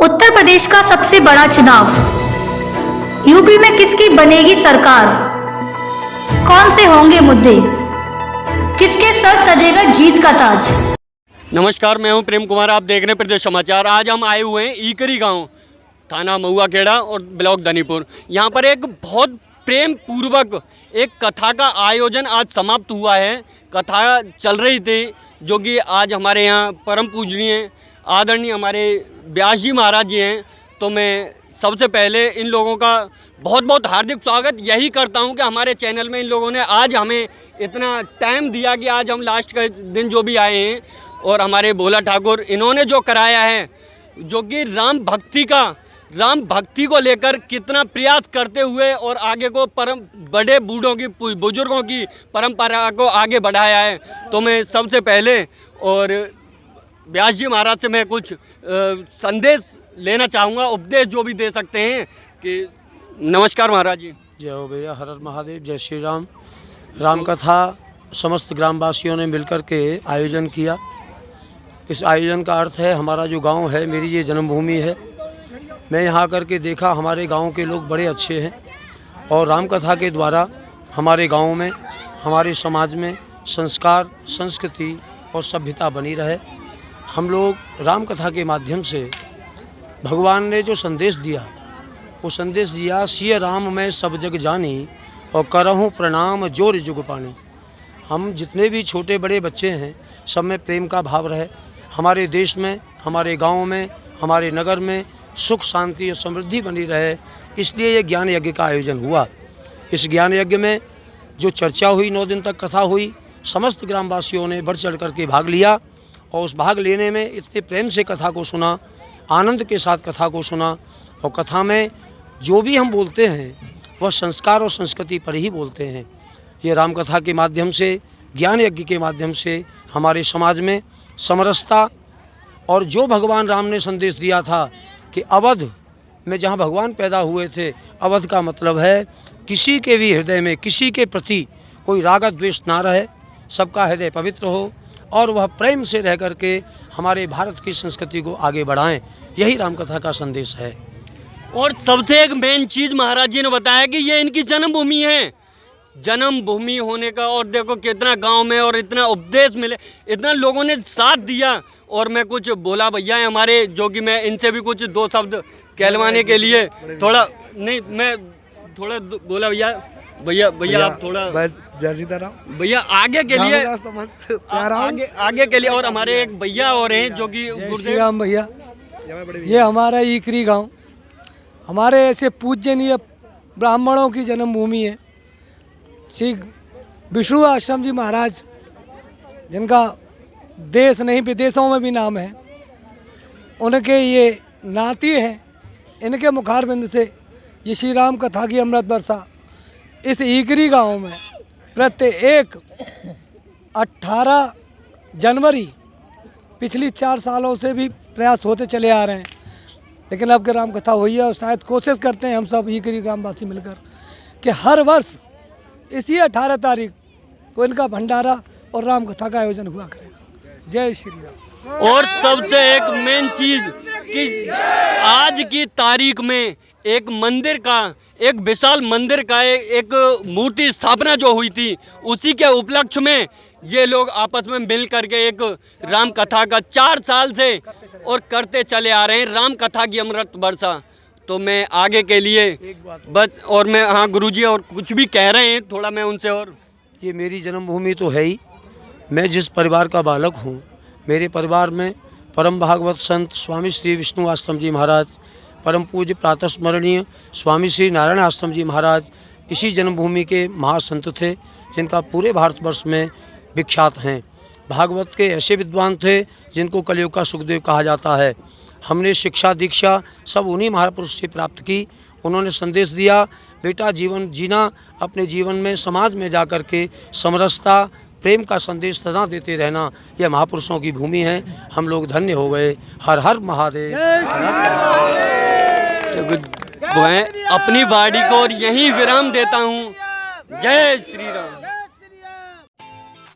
उत्तर प्रदेश का सबसे बड़ा चुनाव। यूपी में किसकी बनेगी सरकार? कौन से होंगे मुद्दे? किसके सर सजेगा जीत का ताज? नमस्कार, मैं हूं प्रेम कुमार। आप देख रहे हैं प्रदेश समाचार। आज हम आए हुए हैं ईकरी गांव, थाना महुआ खेड़ा और ब्लॉक धनीपुर। यहां पर एक बहुत प्रेम पूर्वक एक कथा का आयोजन आज समाप्त हुआ है। कथा चल रही थी जो कि आज हमारे यहाँ परम पूजनीय आदरणीय हमारे व्यास जी महाराज जी हैं। तो मैं सबसे पहले इन लोगों का बहुत बहुत हार्दिक स्वागत यही करता हूं कि हमारे चैनल में इन लोगों ने आज हमें इतना टाइम दिया कि आज हम लास्ट का दिन जो भी आए हैं और हमारे भोला ठाकुर इन्होंने जो कराया है, जो कि राम भक्ति को लेकर कितना प्रयास करते हुए और आगे को परम बड़े बूढ़ों की बुजुर्गों की परंपरा को आगे बढ़ाया है। तो मैं सबसे पहले और व्यास जी महाराज से मैं कुछ संदेश लेना चाहूँगा, उपदेश जो भी दे सकते हैं कि नमस्कार महाराज जी। जय हो भैया, हर हर महादेव, जय श्री राम। राम कथा समस्त ग्रामवासियों ने मिलकर के आयोजन किया। इस आयोजन का अर्थ है हमारा जो गांव है, मेरी ये जन्मभूमि है। मैं यहाँ आकर के देखा हमारे गांव के लोग बड़े अच्छे हैं और राम कथा के द्वारा हमारे गांव में, हमारे समाज में संस्कार, संस्कृति और सभ्यता बनी रहे। हम लोग राम कथा के माध्यम से भगवान ने जो संदेश दिया, वो संदेश दिया, सिय राम मैं सब जग जानी और करहूँ प्रणाम जोर जुग पानी। हम जितने भी छोटे बड़े बच्चे हैं, सब में प्रेम का भाव रहे। हमारे देश में, हमारे गांव में, हमारे नगर में सुख शांति और समृद्धि बनी रहे, इसलिए ये ज्ञान यज्ञ का आयोजन हुआ। इस ज्ञान यज्ञ में जो चर्चा हुई, 9 दिन तक कथा हुई, समस्त ग्रामवासियों ने बढ़ चढ़ करके भाग लिया और उस भाग लेने में इतने प्रेम से कथा को सुना, आनंद के साथ कथा को सुना। और कथा में जो भी हम बोलते हैं वह संस्कार और संस्कृति पर ही बोलते हैं। ये राम कथा के माध्यम से, ज्ञान यज्ञ के माध्यम से हमारे समाज में समरसता और जो भगवान राम ने संदेश दिया था कि अवध में जहाँ भगवान पैदा हुए थे, अवध का मतलब है किसी के भी हृदय में किसी के प्रति कोई राग द्वेष ना रहे, सबका हृदय पवित्र हो और वह प्रेम से रह करके हमारे भारत की संस्कृति को आगे बढ़ाएं। यही राम कथा का संदेश है। और सबसे एक मेन चीज़ महाराज जी ने बताया कि ये इनकी जन्मभूमि है। जन्मभूमि होने का, और देखो कितना गांव में और इतना उपदेश मिले, इतना लोगों ने साथ दिया। और मैं कुछ बोला भैया हैं हमारे, जो कि मैं इनसे भी कुछ 2 शब्द कहलवाने के लिए थोड़ा नहीं, मैं थोड़ा बोला भैया आप थोड़ा भैया आगे के लिए आगे के लिए। और हमारे एक भैया और हैं जो कि श्री राम भैया, ये हमारा ईकरी गांव हमारे ऐसे पूजनीय ब्राह्मणों की जन्मभूमि है। श्री विष्णु आश्रम जी महाराज, जिनका देश नहीं विदेशों में भी नाम है, उनके ये नाती हैं। इनके मुखारबिंद से ये श्री राम कथा की अमृत वर्षा इस ईकरी गांव में प्रत्येक 18 जनवरी पिछली 4 सालों से भी प्रयास होते चले आ रहे हैं, लेकिन अब के राम कथा हुई है। और शायद कोशिश करते हैं हम सब ईकरी ग्रामवासी मिलकर कि हर वर्ष इसी 18 तारीख को इनका भंडारा और राम कथा का आयोजन हुआ करेगा। जय श्री राम। और सबसे एक मेन चीज कि आज की तारीख में एक मंदिर का, एक विशाल मंदिर का एक मूर्ति स्थापना जो हुई थी, उसी के उपलक्ष्य में ये लोग आपस में मिल करके एक राम कथा का 4 साल से और करते चले आ रहे हैं, राम कथा की अमृत वर्षा। तो मैं आगे के लिए बस, और मैं हाँ गुरुजी और कुछ भी कह रहे हैं थोड़ा मैं उनसे। और ये मेरी जन्मभूमि तो है ही। मैं जिस परिवार का बालक हूँ, मेरे परिवार में परम भागवत संत स्वामी श्री विष्णु आश्रम जी महाराज, परम पूज्य प्रातस्मरणीय स्वामी श्री नारायण आश्रम जी महाराज इसी जन्मभूमि के महासंत थे, जिनका पूरे भारतवर्ष में विख्यात हैं। भागवत के ऐसे विद्वान थे जिनको कलयुग का सुखदेव कहा जाता है। हमने शिक्षा दीक्षा सब उन्हीं महापुरुष से प्राप्त की। उन्होंने संदेश दिया, बेटा जीवन जीना, अपने जीवन में समाज में जा कर के समरसता, प्रेम का संदेश सदा देते रहना, यह महापुरुषों की भूमि है। हम लोग धन्य हो गए। हर हर महादेव। मैं अपनी वाणी को यहीं विराम देता हूँ। जय श्री राम।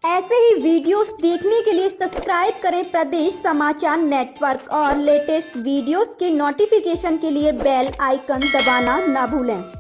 ऐसे ही वीडियोस देखने के लिए सब्सक्राइब करें प्रदेश समाचार नेटवर्क और लेटेस्ट वीडियोस के नोटिफिकेशन के लिए बेल आइकन दबाना ना भूलें।